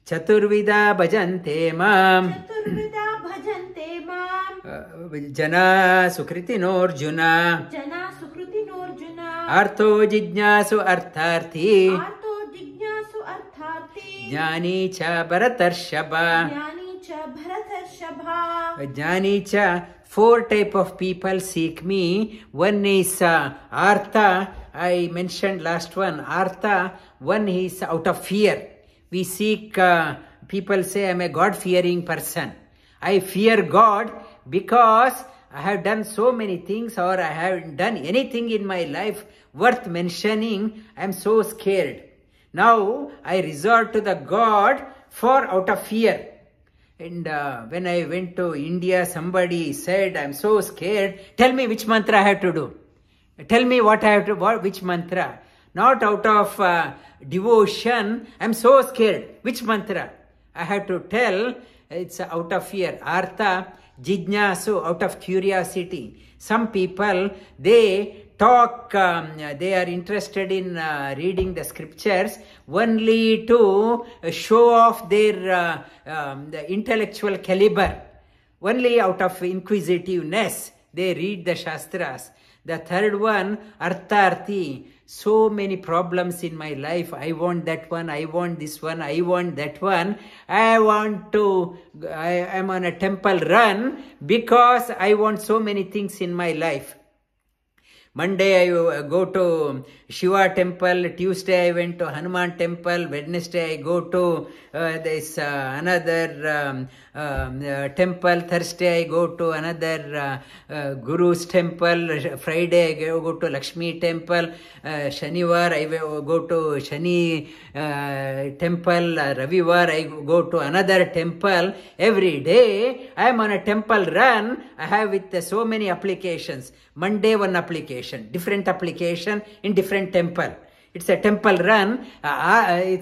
Chaturvida bhajante mam चतुर्विधा भजन्ते मां jana sukritino arjuna जना सुकृतिनोऽर्जुन artho jijnasu artharthi आर्तो जिज्ञासु अर्थार्थी jnani cha bharatarshaba. ज्ञानी च भरतर्षभा Jnani cha, four type of people seek me. One is artha, I mentioned last one, artha, one is out of fear. We seek, people say I am a God-fearing person. I fear God because I have done so many things, or I haven't done anything in my life worth mentioning. I am so scared. Now I resort to the God for out of fear. And when I went to India, somebody said, I am so scared. Tell me which mantra I have to do. Tell me what I have to, which mantra. Not out of devotion. I am so scared. Which mantra? I have to tell. It's out of fear. Artha, jijnasu, out of curiosity. Some people, they talk, they are interested in reading the scriptures only to show off their the intellectual caliber. Only out of inquisitiveness, they read the Shastras. The third one, artharthi. So many problems in my life. I want that one, I want this one, I want that one. I am on a temple run because I want so many things in my life. Monday I go to Shiva temple, Tuesday I went to Hanuman temple, Wednesday I go to this another temple, Thursday I go to another Guru's temple, Friday I go to Lakshmi temple, Shanivar I go to Shani temple, Ravivar I go to another temple. Every day I am on a temple run. I have with so many applications. Monday one application, different application in different temple. It's a temple run. I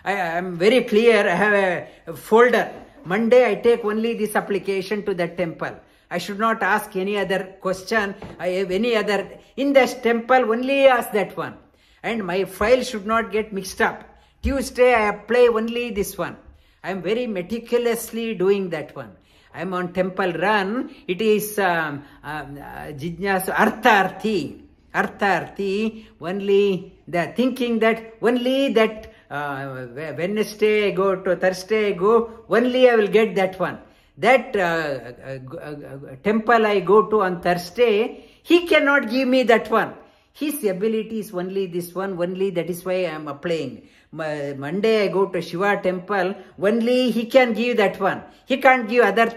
am very clear. I have a folder. Monday I take only this application to that temple. I should not ask any other question. I have any other in this temple, only ask that one. And my file should not get mixed up. Tuesday I apply only this one. I am very meticulously doing that one. I am on temple run. It is jijnasu, artharthi, only the thinking that only that Wednesday I go to Thursday I go, only I will get that one. That temple I go to on Thursday, he cannot give me that one. His ability is only this one, only that is why I am applying. Monday I go to Shiva temple, only he can give that one. He can't give other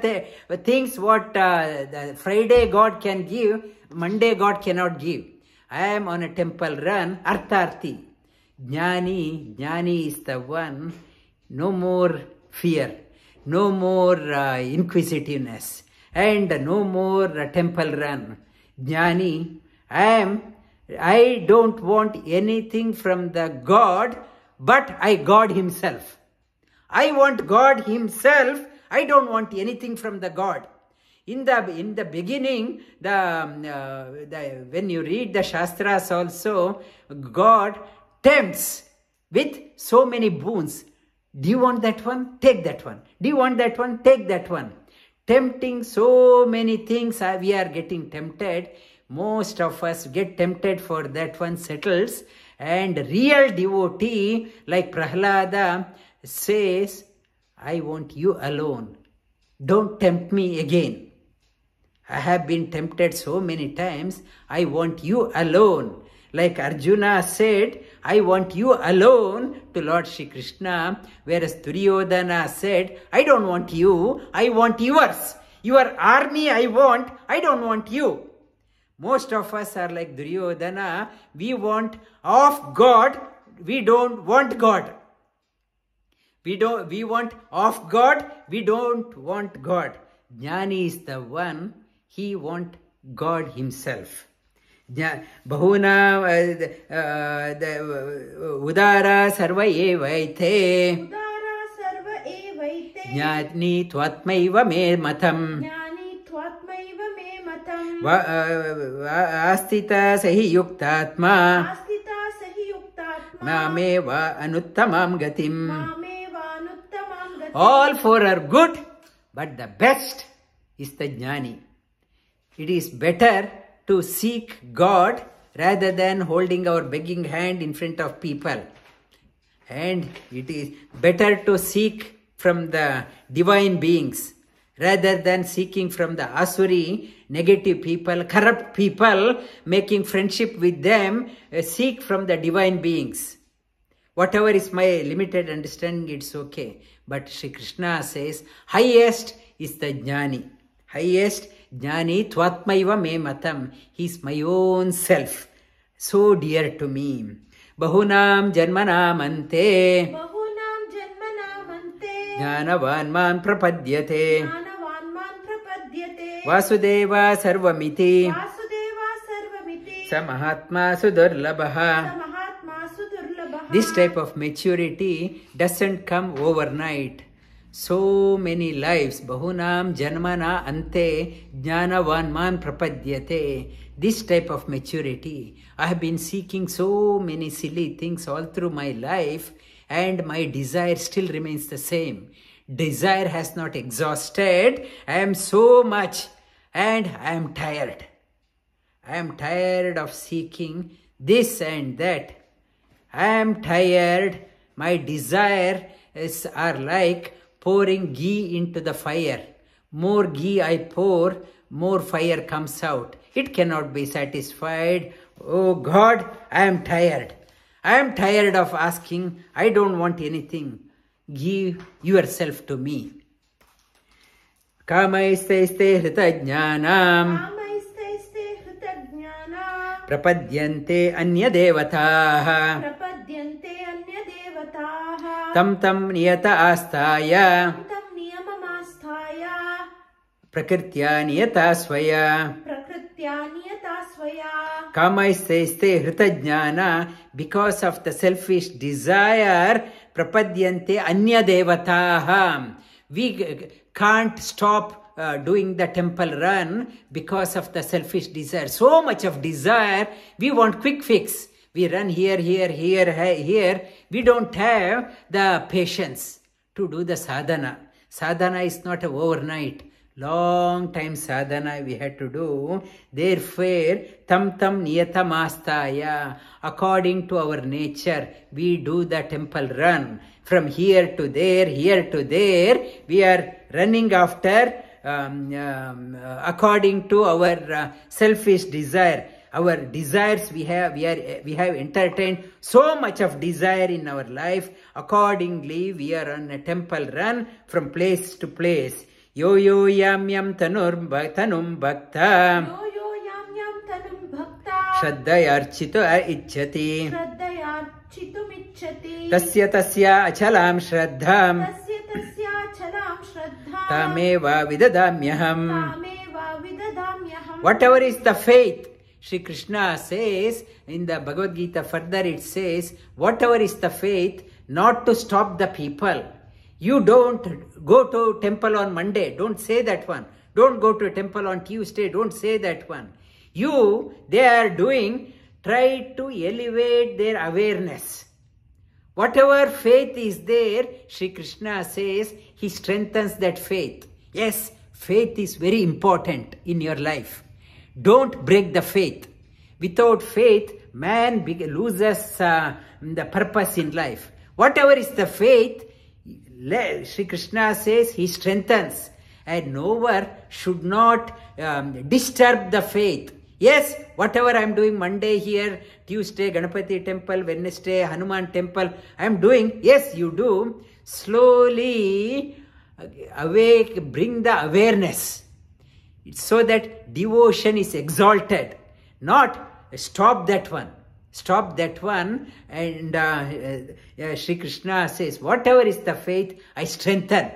things what the Friday God can give, Monday God cannot give. I am on a temple run, artharthi. Jnani is the one, no more fear, no more inquisitiveness, and no more temple run. Jnani, I don't want anything from the God, but I God himself. I want God himself. I don't want anything from the God. In the beginning, when you read the Shastras also, God tempts with so many boons. Do you want that one? Take that one. Do you want that one? Take that one. Tempting so many things, we are getting tempted. Most of us get tempted for that one settles. And real devotee like Prahlada says, I want you alone. Don't tempt me again. I have been tempted so many times. I want you alone. Like Arjuna said, I want you alone to Lord Shri Krishna. Whereas Duryodhana said, I don't want you, I want yours. Your army I don't want you. Most of us are like Duryodhana. We want of God. We don't want God. We want of God. We don't want God. Jnani is the one. He wants God himself. Bahuna udara sarva evaite. Udara sarva evaite. Jnani twatmaiva me matam. Astita sahi yuktatma. Mameva anuttamam gatim. All four are good, but the best is the jnani. It is better to seek God rather than holding our begging hand in front of people. And it is better to seek from the divine beings rather than seeking from the asuri, negative people, corrupt people, making friendship with them, seek from the divine beings. Whatever is my limited understanding, it's okay. But Sri Krishna says, highest is the jnani. Highest jnani tvatmaiva me matam. He is my own self. So dear to me. Bahunam janmanam ante. Bahunam janmanam ante. Jnanavan man prapadyate. Jnanavan man prapadyate. Vasudeva sarvamiti. Vasudeva sarvamiti. Samahatma sudurlabha. Samahatma sudurlabha. This type of maturity doesn't come overnight. So many lives. Bahunam janmana ante jnanavan man prapadyate. This type of maturity. I have been seeking so many silly things all through my life, and my desire still remains the same. Desire has not exhausted. I am so much, and I am tired. I am tired of seeking this and that. I am tired. My desires are like pouring ghee into the fire. More ghee I pour, more fire comes out. It cannot be satisfied. Oh God, I am tired. I am tired of asking. I don't want anything. Give yourself to me. Kamaiste hritajnanam. Kamaiste hritajnana. Prapadyante anya devataha. Prapadyante anya devataha. Tam niyata astaya. Tam niyamamastaya. Prakritya niyata swaya. Prakritya niyata swaya. Kamaiste hritajnana. Because of the selfish desire, prapadyante anya devataha. We can't stop doing the temple run because of the selfish desire. So much of desire, we want quick fix. We run here. We don't have the patience to do the sadhana. Sadhana is not an overnight. Long time sadhana we had to do. Therefore, tam niyatamastaya. According to our nature, we do the temple run. From here to there, we are running after according to our selfish desire. Our desires, we have entertained so much of desire in our life. Accordingly, we are on a temple run from place to place. Yo yam tanum bhakta. Yo yam tanum bhakta. Shraddhayarchito icchati. Shraddhayarchitum icchati. Tasya achalam shraddham. Tasya achalam shraddham. Tameva vidadamyaham. Tameva vidadamyaham. Whatever is the faith, Sri Krishna says in the Bhagavad Gita, further it says, whatever is the faith, not to stop the people. You don't go to temple on Monday. Don't say that one. Don't go to a temple on Tuesday. Don't say that one. They are doing, try to elevate their awareness. Whatever faith is there, Sri Krishna says, he strengthens that faith. Yes, faith is very important in your life. Don't break the faith. Without faith, man loses the purpose in life. Whatever is the faith, Sri Krishna says he strengthens, and no one should not disturb the faith. Yes, whatever I am doing Monday here, Tuesday, Ganapati temple, Wednesday, Hanuman temple, I am doing. Yes, you do. Slowly awake, bring the awareness so that devotion is exalted. Not stop that one. Stop that one, and Sri Krishna says, whatever is the faith, I strengthen.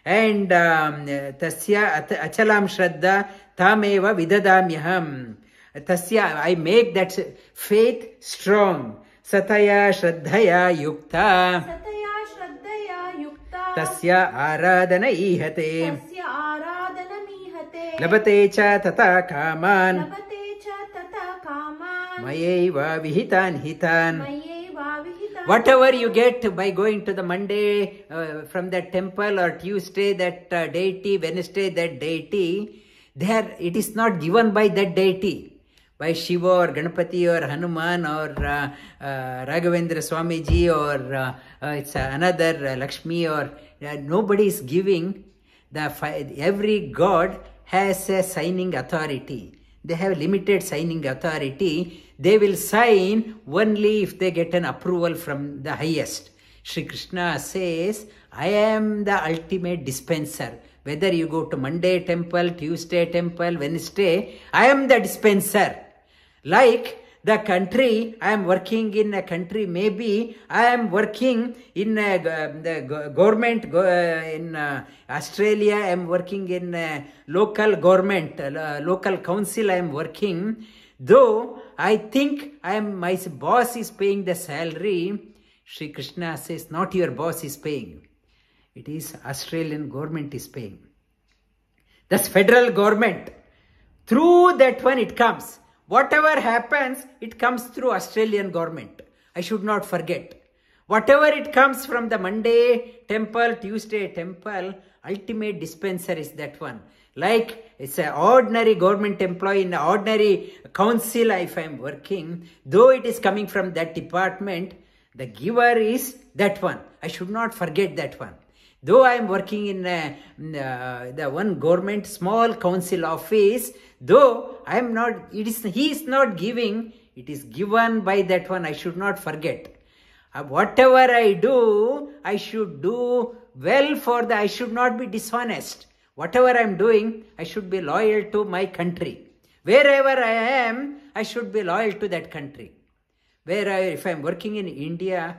And tasya achalam shraddha tameva vidadamyaham. Tasya, I make that faith strong. Sataya shraddhaya yukta. Sataya shraddhaya yukta. Tasya aradana ihate. Tasya aradana mihate. Labate cha tata kaman. Labate cha tata kaman. Mayeva vihitan hitan. Mayeva vihitan. Whatever you get by going to the Monday from that temple, or Tuesday that deity, Wednesday that deity, there it is not given by that deity. By Shiva or Ganapati or Hanuman or Raghavendra Swamiji or it's another Lakshmi or nobody is giving. Every god has a signing authority. They have limited signing authority. They will sign only if they get an approval from the highest. Shri Krishna says, I am the ultimate dispenser. Whether you go to Monday temple, Tuesday temple, Wednesday, I am the dispenser. Like the country, I am working in a country, maybe I am working in the government, in Australia, I am working in local government, local council I am working. Though I think my boss is paying the salary, Shri Krishna says, not your boss is paying. It is Australian government is paying. That's federal government. Through that one it comes. Whatever happens, it comes through Australian government. I should not forget. Whatever it comes from the Monday temple, Tuesday temple, ultimate dispenser is that one. Like it's an ordinary government employee in an ordinary council if I am working, though it is coming from that department, the giver is that one. I should not forget that one. Though I am working in the one government small council office, though I am not, he is not giving, it is given by that one. I should not forget. Whatever I do, I should do well I should not be dishonest. Whatever I am doing, I should be loyal to my country. Wherever I am, I should be loyal to that country. If I am working in India,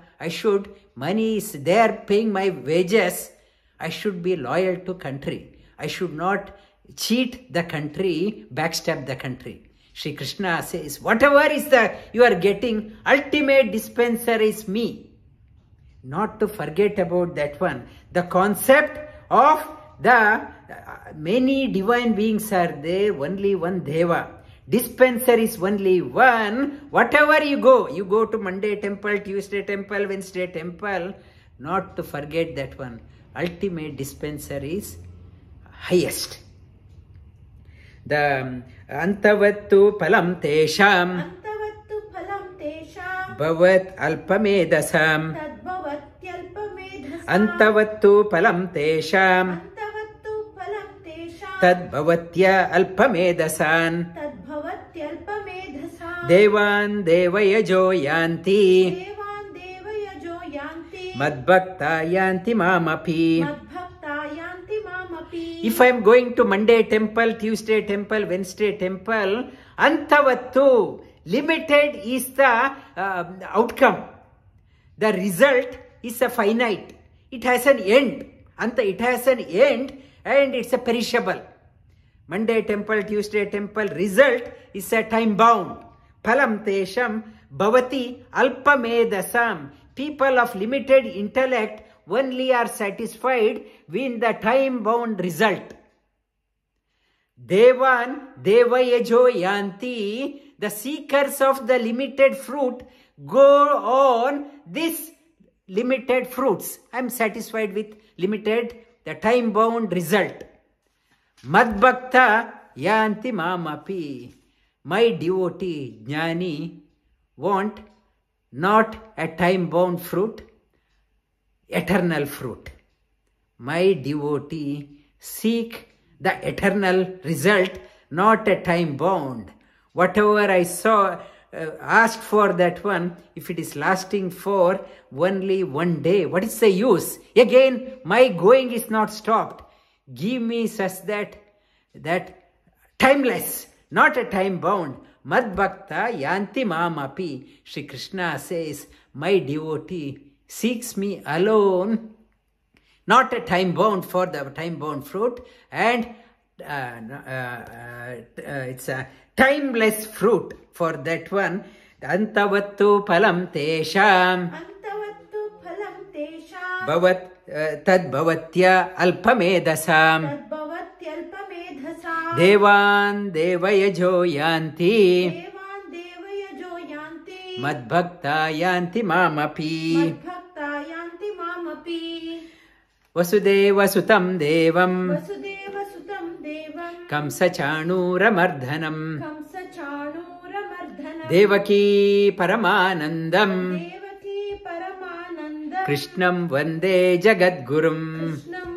money is there paying my wages, I should be loyal to country. I should not cheat the country, backstab the country. Shri Krishna says, whatever is you are getting, ultimate dispenser is me. Not to forget about that one. The concept of the many divine beings are there, only one deva. Dispenser is only one. Whatever you go to Monday temple, Tuesday temple, Wednesday temple, not to forget that one. Ultimate dispenser is highest. The antavat phalam tesham. Antavat phalam tesham. Bhavatyalpa-medhasam. Bhavatyalpa-medhasam. Antavat phalam tesham. Antavat phalam tesham. Bhavatyalpa-medhasam. Bhavatyalpa-medhasam. Devan, deva-yajo yanti. Devan, deva-yajo yanti. Mad-bhakta yanti mamapi. Mad-bhakta yanti mamapi. If I am going to Monday temple, Tuesday temple, Wednesday temple, antavattu, limited is the outcome. The result is a finite. It has an end. It has an end and it's a perishable. Monday temple, Tuesday temple, result is a time bound. Phalam tesham bhavatyalpa-medhasam. People of limited intellect only are satisfied with the time bound result. Devan, deva-yajo yanti. The seekers of the limited fruit go on this limited fruits. I am satisfied with limited, the time bound result. Mad-bhakta yanti mamapi. My devotee, jnani, want not a time-bound fruit, eternal fruit. My devotee seek the eternal result, not a time-bound. Whatever I asked for that one, if it is lasting for only one day, what is the use? Again, my going is not stopped. Give me such that timeless, not a time bound. Mad-bhakta yanti mamapi. Shri Krishna says, my devotee seeks me alone, not a time bound for the time bound fruit, and it's a timeless fruit for that one. Antavattu phalam tesham. Antavattu phalam tesham. Bhavatyalpa-medhasam. Bhavatyalpa-medhasam. Devan, deva-yajo yanti. Devan, deva-yajo yanti. Mad-bhakta yanti mamapi. Mad-bhakta yanti mamapi. Vasudeva sutam devam. Vasudeva sutam devam. Kamsa-chanura-mardhanam. Kamsa-chanura-mardhanam. Devaki paramanandam. Devaki paramanandam. Krishnam vande jagadgurum. Krishnam